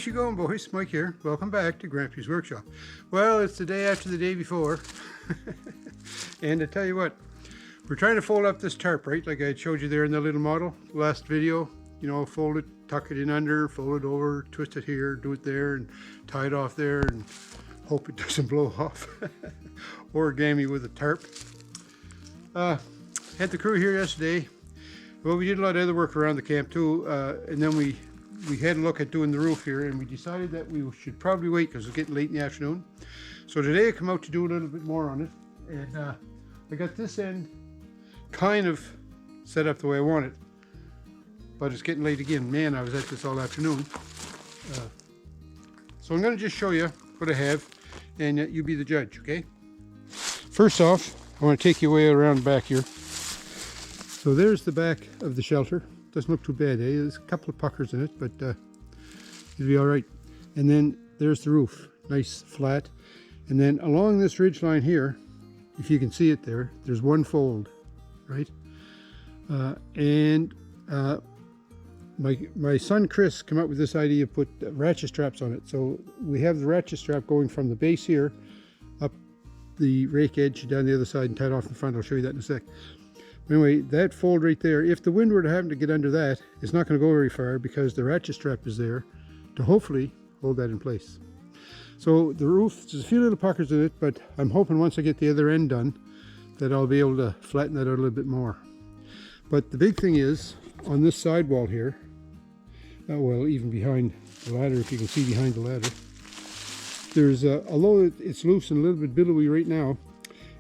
How's you going, boys? Mike here. Welcome back to Grampie's Workshop. Well, it's the day after the day before. And I tell you what, we're trying to fold up this tarp, right? Like I showed you there in the little model last video. You know, fold it, tuck it in under, fold it over, twist it here, do it there, and tie it off there, and hope it doesn't blow off. Origami with a tarp. Had the crew here yesterday. Well, we did a lot of other work around the camp too, and then we had a look at doing the roof here, and we decided that we should probably wait because it's getting late in the afternoon. So today I come out to do a little bit more on it, and I got this end kind of set up the way I want it, but it's getting late again. Man, I was at this all afternoon. So I'm going to just show you what I have, and you be the judge, okay? First off, I want to take you way around back here. So there's the back of the shelter. Doesn't look too bad, eh? There's a couple of puckers in it, but it'll be all right. And then there's the roof, nice flat. And then along this ridge line here, if you can see it there, there's one fold, right? My son Chris came up with this idea to put ratchet straps on it. So we have the ratchet strap going from the base here up the rake edge down the other side and tied off in front. I'll show you that in a sec. Anyway, that fold right there, if the wind were to happen to get under that, it's not going to go very far because the ratchet strap is there to hopefully hold that in place. So the roof, there's a few little puckers in it, but I'm hoping once I get the other end done that I'll be able to flatten that out a little bit more. But the big thing is, on this side wall here, well, even behind the ladder, if you can see behind the ladder, there's, although it's loose and a little bit billowy right now,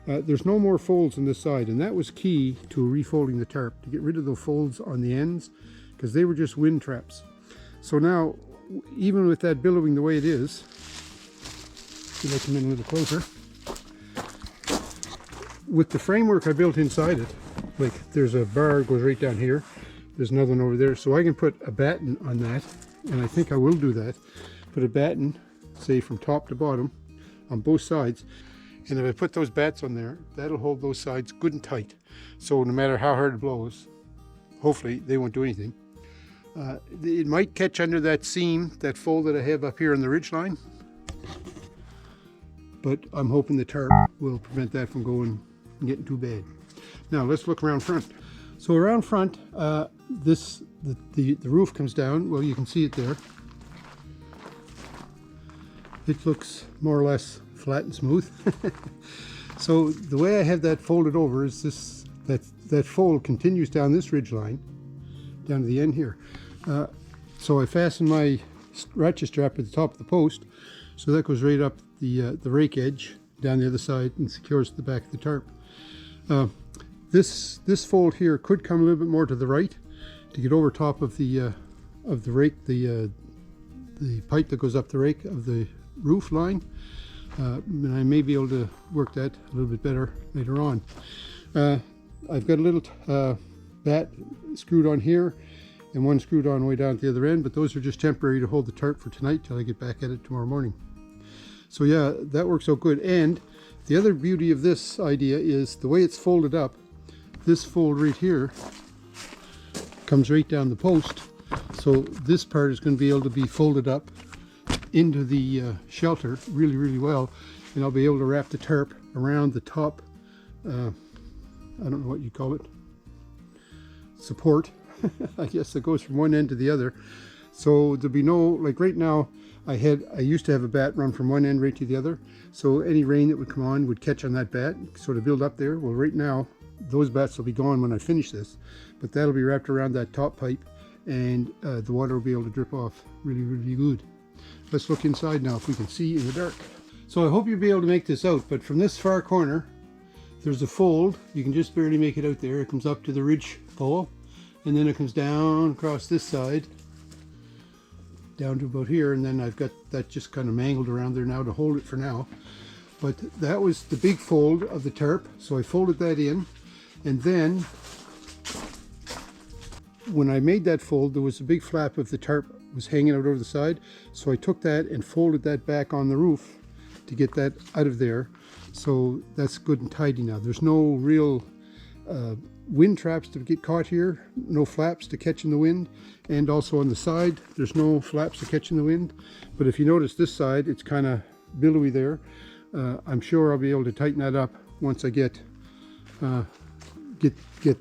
there's no more folds on this side, and that was key to refolding the tarp, to get rid of the folds on the ends, because they were just wind traps. So now, even with that billowing the way it is, if I come in a little closer, with the framework I built inside it, like there's a bar goes right down here, there's another one over there, so I can put a batten on that, and I think I will do that, put a batten, say from top to bottom, on both sides. And if I put those bats on there, that'll hold those sides good and tight. So no matter how hard it blows, hopefully they won't do anything. It might catch under that seam, that fold that I have up here on the ridge line. But I'm hoping the tarp will prevent that from going and getting too bad. Now let's look around front. So around front, the roof comes down. Well, you can see it there. It looks more or less flat and smooth. So the way I have that folded over is this, that fold continues down this ridge line down to the end here. So I fasten my ratchet strap at the top of the post, so that goes right up the rake edge down the other side and secures the back of the tarp. This fold here could come a little bit more to the right to get over top of the rake, the pipe that goes up the rake of the roof line. And I may be able to work that a little bit better later on. I've got a little bat screwed on here and one screwed on way down at the other end, but those are just temporary to hold the tarp for tonight till I get back at it tomorrow morning. So yeah, that works out good. And the other beauty of this idea is the way it's folded up. This fold right here comes right down the post, so this part is going to be able to be folded up into the shelter really well, and I'll be able to wrap the tarp around the top, I don't know what you call it, support, I guess, that goes from one end to the other. So there'll be no, like right now, I used to have a bat run from one end right to the other, so any rain that would come on would catch on that bat, sort of build up there. Well, right now, those bats will be gone when I finish this, but that'll be wrapped around that top pipe, and the water will be able to drip off really good. Let's look inside now if we can see in the dark. So I hope you'll be able to make this out, but from this far corner, there's a fold. You can just barely make it out there. It comes up to the ridge pole, and then it comes down across this side, down to about here, and then I've got that just kind of mangled around there now to hold it for now. But that was the big fold of the tarp, so I folded that in, and then when I made that fold, there was a big flap of the tarp was hanging out over the side, so I took that and folded that back on the roof to get that out of there. So that's good and tidy now. There's no real wind traps to get caught here, no flaps to catch in the wind, and also on the side there's no flaps to catch in the wind. But if you notice this side, it's kind of billowy there. I'm sure I'll be able to tighten that up once I get the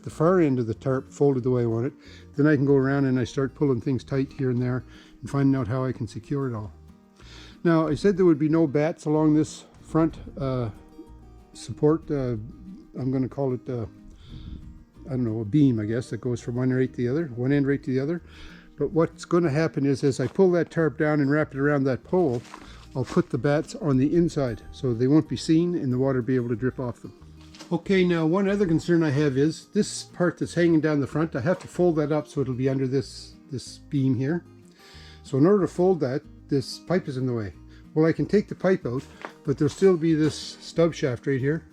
far end of the tarp folded the way I want it. Then I can go around and I start pulling things tight here and there and finding out how I can secure it all. Now, I said there would be no batts along this front support. I'm going to call it I don't know, a beam, I guess, that goes from one end right to the other. But what's going to happen is, as I pull that tarp down and wrap it around that pole, I'll put the batts on the inside so they won't be seen and the water will be able to drip off them. Okay, now one other concern I have is this part that's hanging down the front, I have to fold that up so it'll be under this beam here. So in order to fold that, this pipe is in the way. Well, I can take the pipe out, but there'll still be this stub shaft right here,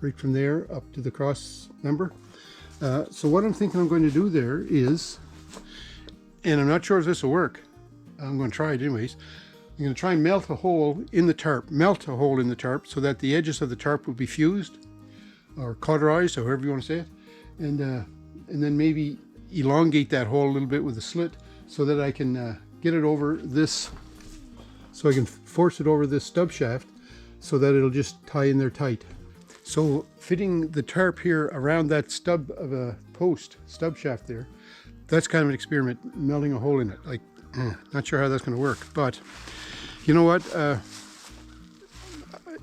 right from there up to the cross member. So what I'm thinking I'm going to do there is, and I'm not sure if this will work, I'm going to try it anyways. I'm going to try and melt a hole in the tarp, so that the edges of the tarp will be fused or cauterized, or however you want to say it, and then maybe elongate that hole a little bit with a slit so that I can get it over this, so I can force it over this stub shaft so that it'll just tie in there tight. So fitting the tarp here around that stub of a post, stub shaft there, that's kind of an experiment, melting a hole in it. Like, not sure how that's going to work, but you know what?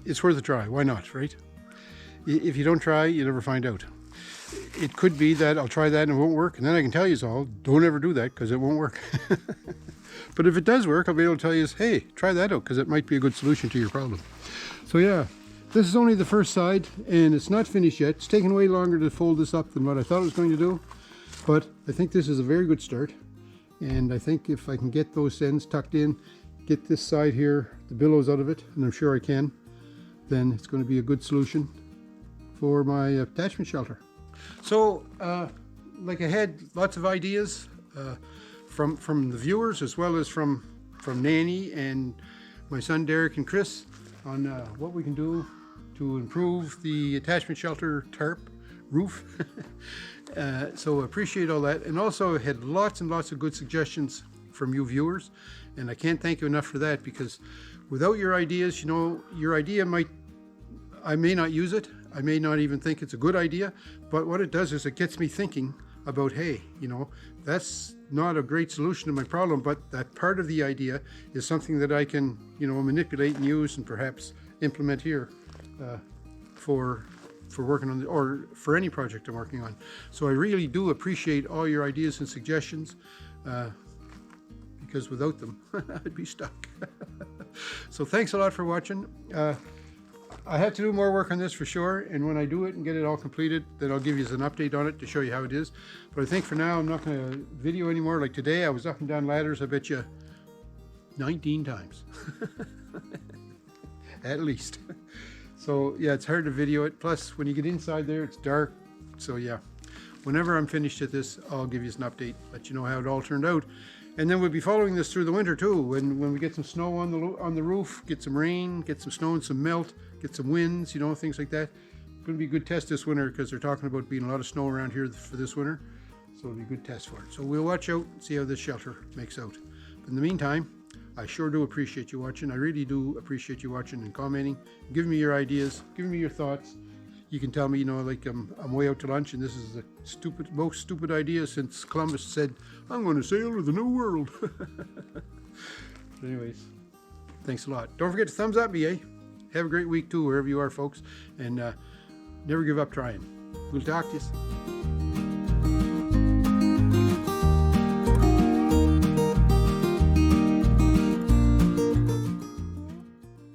It's worth a try. Why not, right? If you don't try, you never find out. It could be that I'll try that and it won't work, and then I can tell you all, don't ever do that because it won't work. But if it does work, I'll be able to tell you, hey, try that out because it might be a good solution to your problem. So yeah, this is only the first side and it's not finished yet. It's taken way longer to fold this up than what I thought it was going to do, but I think this is a very good start. And I think if I can get those ends tucked in, get this side here, the billows out of it, and I'm sure I can, then it's going to be a good solution for my attachment shelter. So, like I had lots of ideas from the viewers as well as from Nannie and my son Derek and Chris on what we can do to improve the attachment shelter tarp roof. So appreciate all that, and also had lots and lots of good suggestions from you viewers, and I can't thank you enough for that, because without your ideas, you know, your idea I may not use it, I may not even think it's a good idea, but what it does is it gets me thinking about, hey, you know, that's not a great solution to my problem, but that part of the idea is something that I can, you know, manipulate and use and perhaps implement here for working on or for any project I'm working on. So I really do appreciate all your ideas and suggestions, because without them I'd be stuck. So thanks a lot for watching. I have to do more work on this for sure, and when I do it and get it all completed, then I'll give you an update on it to show you how it is. But I think for now I'm not going to video anymore. Like today I was up and down ladders, I bet you 19 times at least. So yeah, it's hard to video it. Plus, when you get inside there, it's dark. So yeah, whenever I'm finished at this, I'll give you an update, let you know how it all turned out. And then we'll be following this through the winter too. When we get some snow on the roof, get some rain, get some snow and some melt, get some winds, you know, things like that. It's going to be a good test this winter because they're talking about being a lot of snow around here for this winter. So it'll be a good test for it. So we'll watch out and see how this shelter makes out. But in the meantime, I sure do appreciate you watching. I really do appreciate you watching and commenting, giving me your ideas, giving me your thoughts. You can tell me, you know, like I'm way out to lunch and this is the most stupid idea since Columbus said, I'm going to sail to the New World. But anyways, thanks a lot. Don't forget to thumbs up me, eh? Have a great week too, wherever you are, folks. And never give up trying. We'll talk to you.